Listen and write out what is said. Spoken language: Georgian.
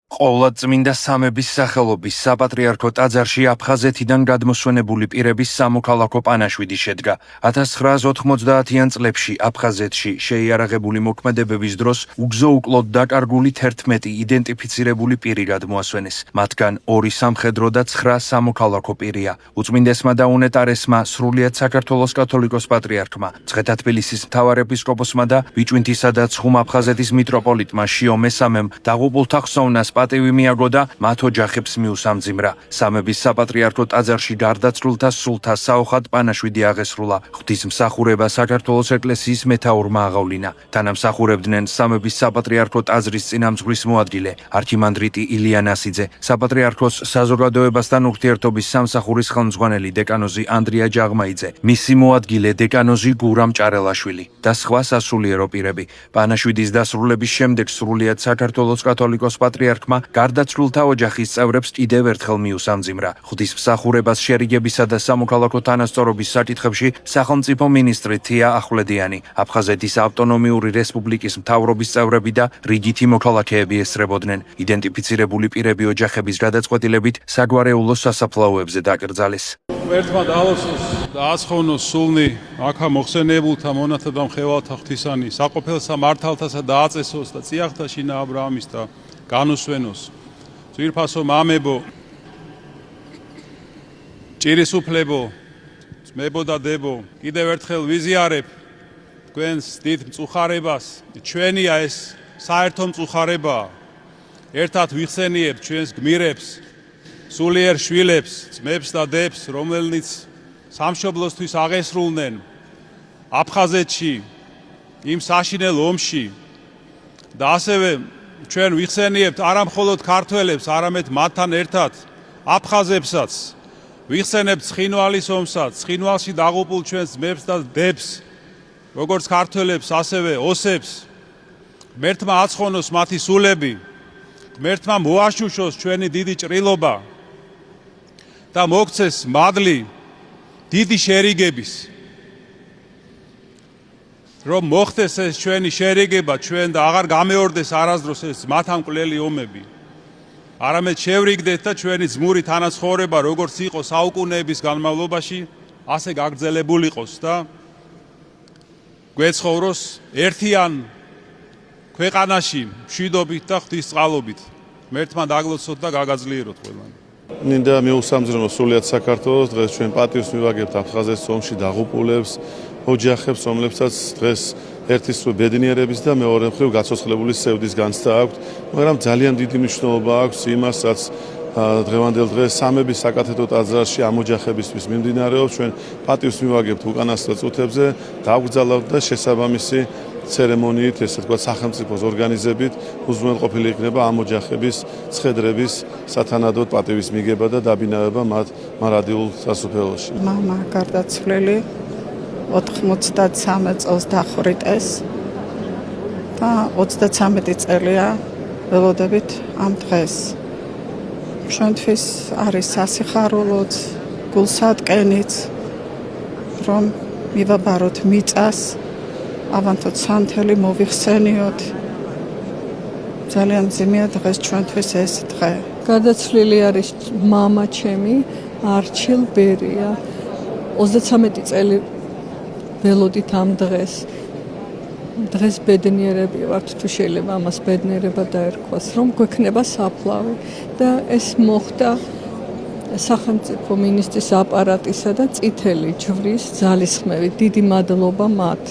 ყოვლადწმინდა სამების სახელობის საპატრიარქო ტაძარში აფხაზეთიდან გადმოსვენებული პირების სამოქალაქო პანაშვიდი შედგა. 1990-იან წლებში აფხაზეთში შეიარაღებული მოქმედებების დროს უგზო უკლოდ დაკარგული 11 იდენტიფიცირებული პირი გადმოასვენეს. მათგან 2 სამხედრო და 9 სამოქალაქო პირია. უწმინდესმა და უნეტარესმა სრულიად საქართველოს კათოლიკოს პატრიარქმა, მცხეთა-თბილისის მთავარეპისკოპოსმა და ბიჭვინთისა და ცხუმ-აფხაზეთის მიტროპოლიტმა შიო მესამემ დაღუპულთა ხსოვნას პატივი მიაგო და მათ ოჯახებს მიუსამძიმრა. სამების საპატრიარქო ტაძარში გარდაცვლილთა სულთა საოხად პანაშვიდი აღესრულა. ღვთისმსახურება საქართველოს ეკლესიის მეთაურმა აღავლინა. თანამსახურებდნენ სამების საპატრიარქო ტაძრის წინამძღვრის მოადგილე არქიმანდრიტი ილია ნასიძე, საპატრიარქოს საზოგადოებასთან ურთიერთობის სამსახურის ხელმძღვანელი დეკანოზი ანდრია ჯაღმაიძე, მისი მოადგილე დეკანოზი გურამ ჭარელაშვილი და სხვა სასულიერო პირები. პანაშვიდის დასრულების შემდეგ სრულიად საქართველოს კათოლიკოს პატრიარქმა გარდაცვლილთა ოჯახის წევრებს კიდევ ერთხელ მიუსამძიმრა. ღვთისმსახურებას შერიგებისა და სამოქალაქო თანასწორობის საკითხებში სახელმწიფო მინისტრი თია ახვლედიანი, აფხაზეთის ავტონომიური რესპუბლიკის მთავრობის წევრები და რიგითი მოქალაქეები ესწრებოდნენ. იდენტიფიცირებული პირები ოჯახების გადაწყვეტილებით საგვარეულო სასაფლაოებზე დაკრძალეს. ერთმა დაალოცოს და აცხოვნოს სულნი აქა მოხსენებულთა მონათა და მხევალთა ღვთისანი საყოფელსა მართალთასა და აწესოს და წიაღთა შინა აბრაამის და განუსვენოს. ძვირფასო მამებო, ჭირისუფლებო, ძმებო და დებო, კიდევ ერთხელ ვიზიარებ თქვენს დიდ მწუხარებას. ჩვენია ეს საერთო მწუხარება. ერთად ვიხსენიებთ ჩვენს გმირებს, სულიერ შვილებს, ძმებს და დებს, რომელნიც სამშობლოსთვის აღესრულნენ აფხაზეთში, იმ საშინელ ომში და ასევე ჩვენ ვიხსენიებთ არა მხოლოდ ქართველებს, არამედ მათთან ერთად აფხაზებსაც. ვიხსენებთ ცხინვალის ომსაც, ცხინვალში დაღუპულ ჩვენს ძმებს და დებს, როგორც ქართველებს, ასევე ოსებს. ღმერთმა აცხოვნოს მათი სულები, ღმერთმა მოაშუშოს ჩვენი დიდი ჭრილობა და მოგცეს მადლი დიდი შერიგების. რომ მოხდეს ეს ჩვენი შერიგება ჩვენ და აღარ გამეორდეს არასდროს ეს მათამკვლელი ომები. არამედ შევრიგდეთ და ჩვენი ძმური თანაცხოვრება როგორც იყო საუკუნეების განმავლობაში, ასე გაგრძელებულ იყოს და გვეცხოვროს ერთიან ქვეყანაში მშვიდობით და ღვთისწყალობით. ღმერთმა დაგლოცოთ და გაგაძლიეროთ ყველანი. მინდა მიუსამძიმრო სრულიად საქართველოს. დღეს ჩვენ პატივს მივაგებთ აფხაზეთის ომში დაღუპულებს, ოჯახებს, რომლებსაც დღეს ერთი სრულ ბედნიერების და მეორე მხრივ გაცოცხლებული სევდის განცდა აქვთ, მაგრამ ძალიან დიდი მნიშვნელობა აქვს იმას, რაც დღევანდელ დღეს სამების საკათედრო ტაძარში ამ ოჯახებისთვის მიმდინარეობს. ჩვენ პატივს მივაგებთ უკანასკნელ წუთებზე, დავგრძალებთ და შესაბამისი ცერემონიით, ესე თქვა სახელმწიფოს ორგანიზებით უზრუნველყოფილი იქნება ამ ოჯახების ცხედრების სათანადოდ პატივის მიგება და დაბინავება მათ მარადიულ სასუფეველში. მამა გარდაცვლილი 93 წელს დახვრიტეს და 33 წელია ველოდებით ამ დღეს. ჩვენთვის არის სასიხარულოც, გულსატკენიც, რომ მივაბაროთ მიწას, ავანთოთ სანთელი მოვიხსენიოთ. ძალიან მძიმეა დღეს ჩვენთვის ეს დღე. გადაცვლილი არის მამა ჩემი არჩილ ბერია. 33 წელი ველოდით ამ დღეს. დღეს ბედნიერები ვართ, თუ შეიძლება ამას ბედნიერება დაერქვას, რომ გვექნება საფლავი და ეს მოხდა სახელმწიფო მინისტრის აპარატისა და წითელი ჯვრის ძალისხმევით. დიდი მადლობა მათ.